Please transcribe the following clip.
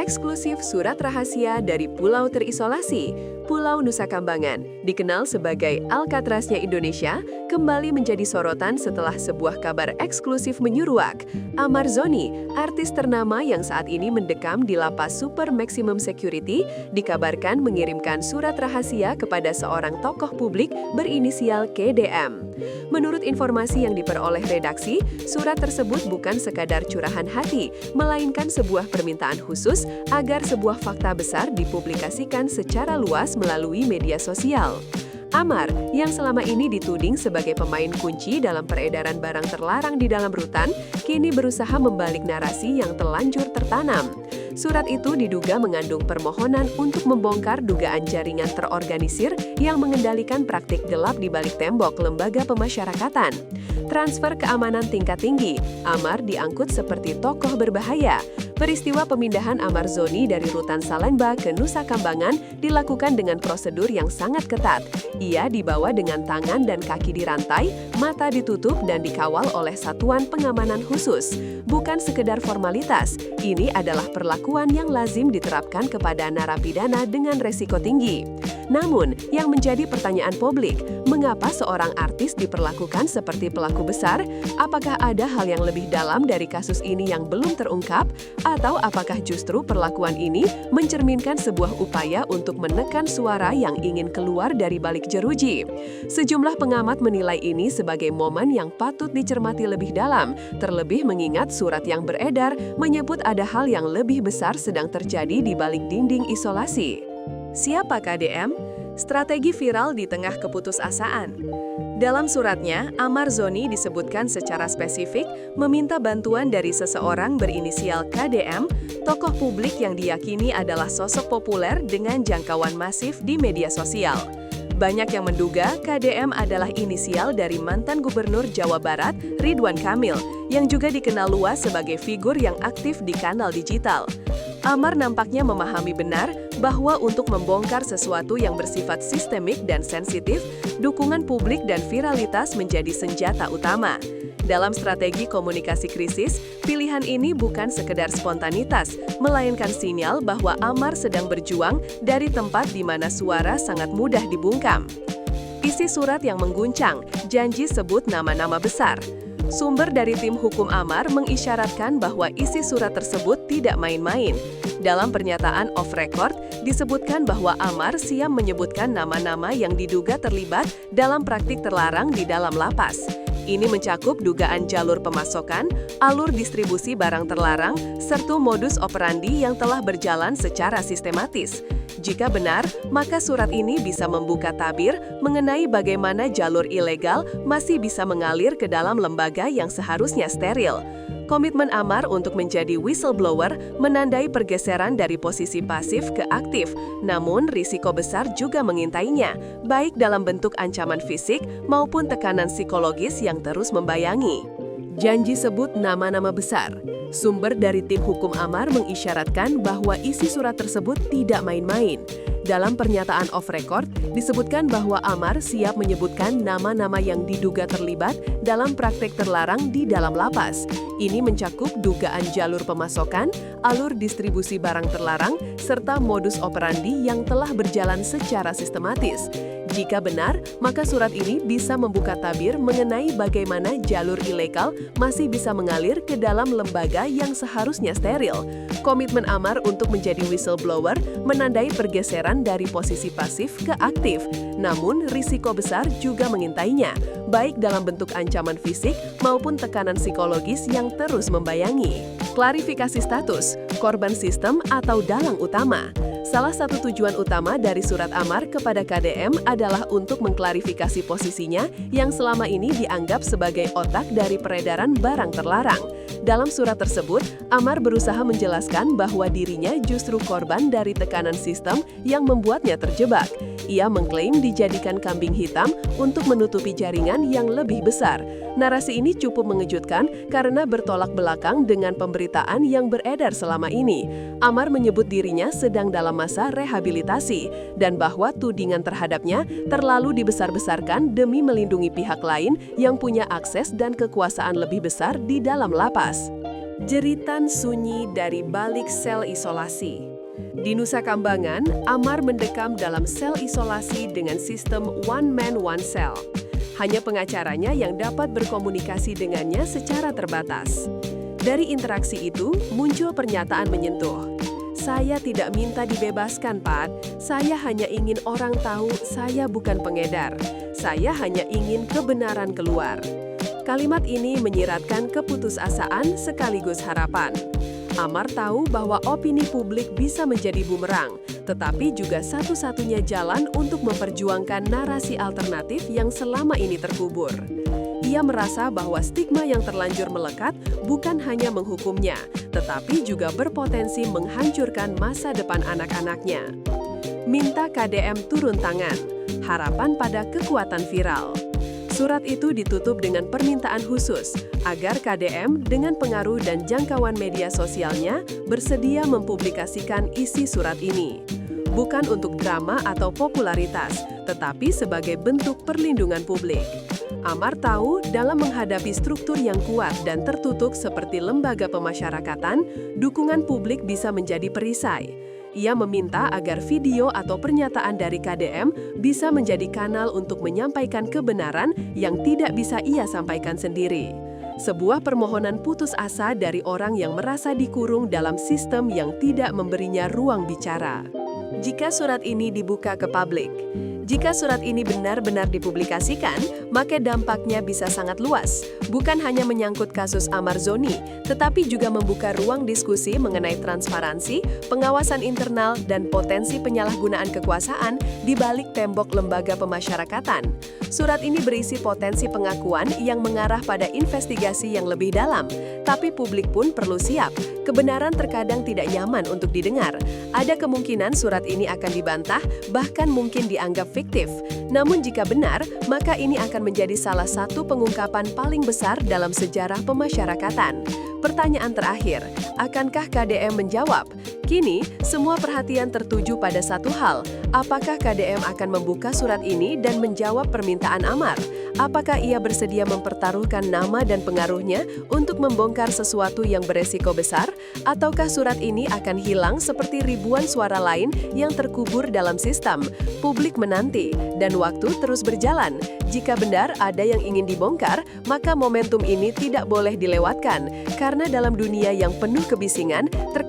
eksklusif surat rahasia dari pulau terisolasi, Pulau Nusa Kambangan, dikenal sebagai Alcatraznya Indonesia, kembali menjadi sorotan setelah sebuah kabar eksklusif menyuruak. Amar Zoni, artis ternama yang saat ini mendekam di lapas Super Maximum Security, dikabarkan mengirimkan surat rahasia kepada seorang tokoh publik berinisial KDM. Menurut informasi yang diperoleh redaksi, surat tersebut bukan sekadar curahan hati, melainkan sebuah permintaan khusus agar sebuah fakta besar dipublikasikan secara luas melalui media sosial. Amar, yang selama ini dituding sebagai pemain kunci dalam peredaran barang terlarang di dalam rutan, kini berusaha membalik narasi yang telanjur tertanam. Surat itu diduga mengandung permohonan untuk membongkar dugaan jaringan terorganisir yang mengendalikan praktik gelap di balik tembok lembaga pemasyarakatan. Transfer keamanan tingkat tinggi, Amar diangkut seperti tokoh berbahaya. Peristiwa pemindahan Amar Zoni dari Rutan Salemba ke Nusa Kambangan dilakukan dengan prosedur yang sangat ketat. Ia dibawa dengan tangan dan kaki dirantai, mata ditutup dan dikawal oleh satuan pengamanan khusus. Bukan sekedar formalitas, ini adalah perlakuan yang lazim diterapkan kepada narapidana dengan resiko tinggi. Namun, yang menjadi pertanyaan publik, mengapa seorang artis diperlakukan seperti pelaku besar? Apakah ada hal yang lebih dalam dari kasus ini yang belum terungkap? Atau apakah justru perlakuan ini mencerminkan sebuah upaya untuk menekan suara yang ingin keluar dari balik jeruji? Sejumlah pengamat menilai ini sebagai momen yang patut dicermati lebih dalam, terlebih mengingat surat yang beredar menyebut ada hal yang lebih besar sedang terjadi di balik dinding isolasi. Siapa KDM? Strategi viral di tengah keputusasaan. Dalam suratnya, Amar Zoni disebutkan secara spesifik meminta bantuan dari seseorang berinisial KDM, tokoh publik yang diyakini adalah sosok populer dengan jangkauan masif di media sosial. Banyak yang menduga KDM adalah inisial dari mantan Gubernur Jawa Barat, Ridwan Kamil, yang juga dikenal luas sebagai figur yang aktif di kanal digital. Amar nampaknya memahami benar bahwa untuk membongkar sesuatu yang bersifat sistemik dan sensitif, dukungan publik dan viralitas menjadi senjata utama. Dalam strategi komunikasi krisis, pilihan ini bukan sekedar spontanitas, melainkan sinyal bahwa Amar sedang berjuang dari tempat di mana suara sangat mudah dibungkam. Isi surat yang mengguncang, janji sebut nama-nama besar. Sumber dari tim hukum Amar mengisyaratkan bahwa isi surat tersebut tidak main-main. Dalam pernyataan off record, disebutkan bahwa Amar siap menyebutkan nama-nama yang diduga terlibat dalam praktik terlarang di dalam lapas. Ini mencakup dugaan jalur pemasokan, alur distribusi barang terlarang, serta modus operandi yang telah berjalan secara sistematis. Jika benar, maka surat ini bisa membuka tabir mengenai bagaimana jalur ilegal masih bisa mengalir ke dalam lembaga yang seharusnya steril. Komitmen Amar untuk menjadi whistleblower menandai pergeseran dari posisi pasif ke aktif, namun risiko besar juga mengintainya, baik dalam bentuk ancaman fisik maupun tekanan psikologis yang terus membayangi. Janji sebut nama-nama besar. Sumber dari tim hukum Amar mengisyaratkan bahwa isi surat tersebut tidak main-main. Dalam pernyataan off record, disebutkan bahwa Amar siap menyebutkan nama-nama yang diduga terlibat dalam praktek terlarang di dalam lapas. Ini mencakup dugaan jalur pemasokan, alur distribusi barang terlarang, serta modus operandi yang telah berjalan secara sistematis. Jika benar, maka surat ini bisa membuka tabir mengenai bagaimana jalur ilegal masih bisa mengalir ke dalam lembaga yang seharusnya steril. Komitmen Amar untuk menjadi whistleblower menandai pergeseran dari posisi pasif ke aktif, namun risiko besar juga mengintainya, baik dalam bentuk ancaman fisik maupun tekanan psikologis yang terus membayangi. Klarifikasi status, korban sistem atau dalang utama. Salah satu tujuan utama dari surat Amar kepada KDM adalah untuk mengklarifikasi posisinya yang selama ini dianggap sebagai otak dari peredaran barang terlarang. Dalam surat tersebut, Amar berusaha menjelaskan bahwa dirinya justru korban dari tekanan sistem yang membuatnya terjebak. Ia mengklaim dijadikan kambing hitam untuk menutupi jaringan yang lebih besar. Narasi ini cukup mengejutkan karena bertolak belakang dengan pemberitaan yang beredar selama ini. Amar menyebut dirinya sedang dalam masa rehabilitasi dan bahwa tudingan terhadapnya terlalu dibesar-besarkan demi melindungi pihak lain yang punya akses dan kekuasaan lebih besar di dalam lapas. Jeritan sunyi dari balik sel isolasi. Di Nusa Kambangan, Amar mendekam dalam sel isolasi dengan sistem one man one cell. Hanya pengacaranya yang dapat berkomunikasi dengannya secara terbatas. Dari interaksi itu, muncul pernyataan menyentuh. Saya tidak minta dibebaskan, Pat. Saya hanya ingin orang tahu saya bukan pengedar. Saya hanya ingin kebenaran keluar. Kalimat ini menyiratkan keputusasaan sekaligus harapan. Amar tahu bahwa opini publik bisa menjadi bumerang, tetapi juga satu-satunya jalan untuk memperjuangkan narasi alternatif yang selama ini terkubur. Ia merasa bahwa stigma yang terlanjur melekat bukan hanya menghukumnya, tetapi juga berpotensi menghancurkan masa depan anak-anaknya. Minta KDM turun tangan, harapan pada kekuatan viral. Surat itu ditutup dengan permintaan khusus agar KDM dengan pengaruh dan jangkauan media sosialnya bersedia mempublikasikan isi surat ini. Bukan untuk drama atau popularitas, tetapi sebagai bentuk perlindungan publik. Amar tahu dalam menghadapi struktur yang kuat dan tertutup seperti lembaga pemasyarakatan, dukungan publik bisa menjadi perisai. Ia meminta agar video atau pernyataan dari KDM bisa menjadi kanal untuk menyampaikan kebenaran yang tidak bisa ia sampaikan sendiri. Sebuah permohonan putus asa dari orang yang merasa dikurung dalam sistem yang tidak memberinya ruang bicara. Jika surat ini dibuka ke publik, jika surat ini benar-benar dipublikasikan, maka dampaknya bisa sangat luas. Bukan hanya menyangkut kasus Amar Zoni, tetapi juga membuka ruang diskusi mengenai transparansi, pengawasan internal, dan potensi penyalahgunaan kekuasaan di balik tembok lembaga pemasyarakatan. Surat ini berisi potensi pengakuan yang mengarah pada investigasi yang lebih dalam, tapi publik pun perlu siap. Kebenaran terkadang tidak nyaman untuk didengar. Ada kemungkinan surat ini akan dibantah, bahkan mungkin dianggap fiktif. Namun jika benar, maka ini akan menjadi salah satu pengungkapan paling besar dalam sejarah pemasyarakatan. Pertanyaan terakhir, akankah KDM menjawab? Kini, semua perhatian tertuju pada satu hal. Apakah KDM akan membuka surat ini dan menjawab permintaan Amar? Apakah ia bersedia mempertaruhkan nama dan pengaruhnya untuk membongkar sesuatu yang beresiko besar? Ataukah surat ini akan hilang seperti ribuan suara lain yang terkubur dalam sistem? Publik menanti, dan waktu terus berjalan. Jika benar ada yang ingin dibongkar, maka momentum ini tidak boleh dilewatkan. Karena dalam dunia yang penuh kebisingan, terkadang